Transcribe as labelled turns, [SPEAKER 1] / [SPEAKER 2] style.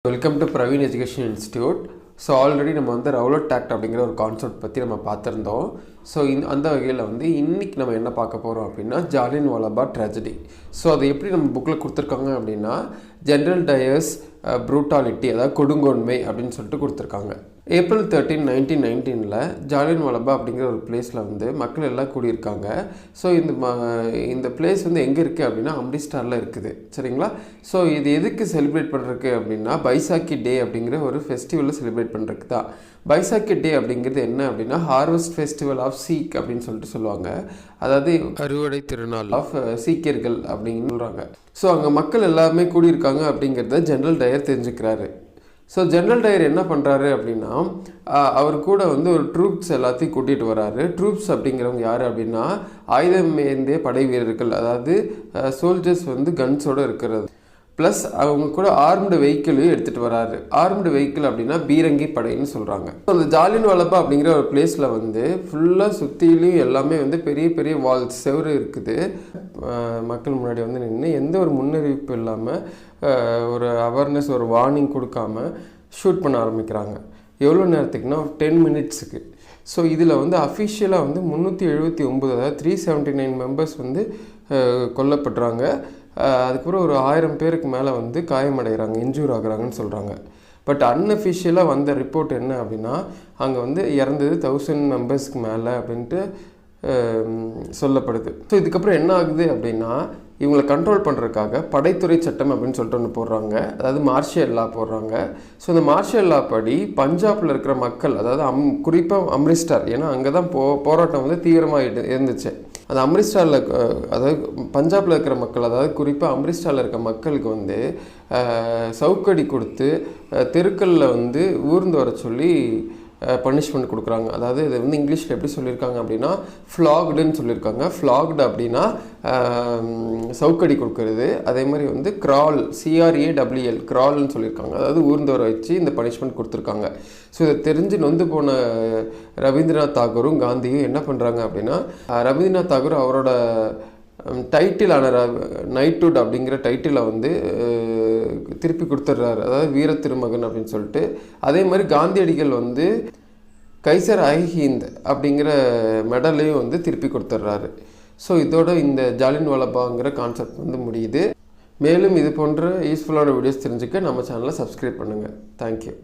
[SPEAKER 1] Welcome to Praveen education institute. So already நம்ம வந்து Rowlatt act அப்படிங்கிற ஒரு கான்செப்ட் பற்றி நம்ம பார்த்துருந்தோம். ஸோ அந்த வகையில் வந்து இன்றைக்கி நம்ம என்ன பார்க்க போகிறோம் அப்படின்னா ஜாலியன் வாலாபாக் ட்ராஜடி. ஸோ அது எப்படி நம்ம புக்கில் கொடுத்துருக்காங்க அப்படின்னா ஜென்ரல் டயர்ஸ் ப்ரூட்டாலிட்டி, அதாவது கொடுங்கோன்மை அப்படின்னு சொல்லிட்டு கொடுத்துருக்காங்க. April 13, 1919 ஜாலியன் வாலாபாக் அப்படிங்கிற ஒரு பிளேஸில் வந்து மக்கள் எல்லாம் கூடியிருக்காங்க. ஸோ இந்த பிளேஸ் வந்து எங்கே இருக்குது அப்படின்னா அம்ரிஸ்டாரில் இருக்குது, சரிங்களா? ஸோ இது எதுக்கு செலிப்ரேட் பண்ணுறதுக்கு அப்படின்னா பைசாக்கி டே அப்படிங்கிற ஒரு ஃபெஸ்டிவலில் செலிப்ரேட் பண்ணுறதுக்கு தான். பைசாக்கி டே அப்படிங்கிறது என்ன அப்படின்னா ஹார்வெஸ்ட் ஃபெஸ்டிவல் ஆஃப் சீக் அப்படின்னு சொல்லிட்டு சொல்லுவாங்க. அதாவது அறுவடை திருநாள் ஆஃப் சீக்கியர்கள் அப்படின்னு சொல்கிறாங்க. ஸோ அங்கே மக்கள் எல்லாருமே கூடியிருக்காங்க அப்படிங்கிறத ஜென்ரல் டயர் தெரிஞ்சுக்கிறாரு. ஸோ ஜென்ரல் டயர் என்ன பண்ணுறாரு அப்படின்னா அவர் கூட வந்து ஒரு ட்ரூப்ஸ் எல்லாத்தையும் கூட்டிகிட்டு வராரு. ட்ரூப்ஸ் அப்படிங்கிறவங்க யார் அப்படின்னா ஆயுதம் ஏந்திய படை வீரர்கள், அதாவது சோல்ஜர்ஸ் வந்து கன்ஸோடு இருக்கிறது. ப்ளஸ் அவங்க கூட ஆர்ம்டு வெஹிக்கிளையும் எடுத்துகிட்டு வராரு. ஆர்ம்டு வெஹிக்கிள் அப்படின்னா பீரங்கி படைன்னு சொல்கிறாங்க. அந்த ஜாலியன் வாலாபாக் அப்படிங்கிற ஒரு பிளேஸில் வந்து ஃபுல்லாக சுற்றிலையும் எல்லாமே வந்து பெரிய பெரிய வால்ஸ் செவரு இருக்குது. மக்கள் முன்னாடி வந்து நின்று எந்த ஒரு முன்னறிவிப்பு இல்லாமல் ஒரு அவேர்னஸ், ஒரு வார்னிங் கொடுக்காம ஷூட் பண்ண ஆரம்பிக்கிறாங்க. எவ்வளோ நேரத்துக்குன்னா 10 மினிட்ஸுக்கு. ஸோ இதில் வந்து அஃபிஷியலாக வந்து 379, அதாவது 379 மெம்பர்ஸ் வந்து கொல்லப்படுறாங்க. அதுக்கப்புறம் ஒரு 1000 பேருக்கு மேலே வந்து காயமடைகிறாங்க, இன்ஜூர் ஆகுறாங்கன்னு சொல்கிறாங்க. பட் அன்அஃபிஷியலாக வந்த ரிப்போர்ட் என்ன அப்படின்னா அங்கே வந்து இறந்தது 1000 மெம்பர்ஸ்க்கு மேலே அப்படின்ட்டு சொல்லப்படுது. ஸோ இதுக்கப்புறம் என்ன ஆகுது அப்படின்னா இவங்களை கண்ட்ரோல் பண்ணுறதுக்காக படைத்துறை சட்டம் அப்படின்னு சொல்லிட்டு ஒன்று போடுறாங்க, அதாவது மார்ஷியல் லா போடுறாங்க. ஸோ இந்த மார்ஷியல் லா படி பஞ்சாபில் இருக்கிற மக்கள், அதாவது குறிப்பாக அம்ரிஸ்டார், ஏன்னா அங்கே தான் போராட்டம் வந்து தீவிரமாக இருந்துச்சு. அந்த அம்ரிஸ்டாரில், அதாவது பஞ்சாபில் இருக்கிற மக்கள், அதாவது குறிப்பாக அம்ரிஸ்டாரில் இருக்கிற மக்களுக்கு வந்து சவுக்கடி கொடுத்து தெருக்களில் வந்து ஊர்ந்து வர சொல்லி பனிஷ்மெண்ட் கொடுக்குறாங்க. அதாவது இது வந்து இங்கிலீஷில் எப்படி சொல்லியிருக்காங்க அப்படின்னா ஃப்ளாக்டுன்னு சொல்லியிருக்காங்க. ஃப்ளாக்டு அப்படின்னா சவுக்கடி கொடுக்கறது. அதே மாதிரி வந்து கிரால், CRAWL, கிரால்னு சொல்லியிருக்காங்க. அதாவது ஊர்ந்து வர வச்சு இந்த பனிஷ்மெண்ட் கொடுத்துருக்காங்க. ஸோ இதை தெரிஞ்சு நொந்து போன ரவீந்திரநாத் தாகூரும் காந்தியும் என்ன பண்ணுறாங்க அப்படின்னா ரவீந்திரநாத் தாகூர் அவரோட டைட்டிலான நைட்ஹுட் அப்படிங்கிற டைட்டிலை வந்து திருப்பி கொடுத்துட்றாரு, அதாவது வீர திருமகன் அப்படின்னு சொல்லிட்டு. அதே மாதிரி காந்தியடிகள் வந்து கைசர் ஹிந்த் அப்படிங்கிற மெடலையும் வந்து திருப்பி கொடுத்துட்றாரு. ஸோ இதோட இந்த ஜாலியன் வாலாபாக்ங்கிற கான்செப்ட் வந்து முடியுது. மேலும் இது போன்ற யூஸ்ஃபுல்லான வீடியோஸ் தெரிஞ்சுக்க நம்ம சேனலை சப்ஸ்கிரைப் பண்ணுங்கள். தேங்க்யூ.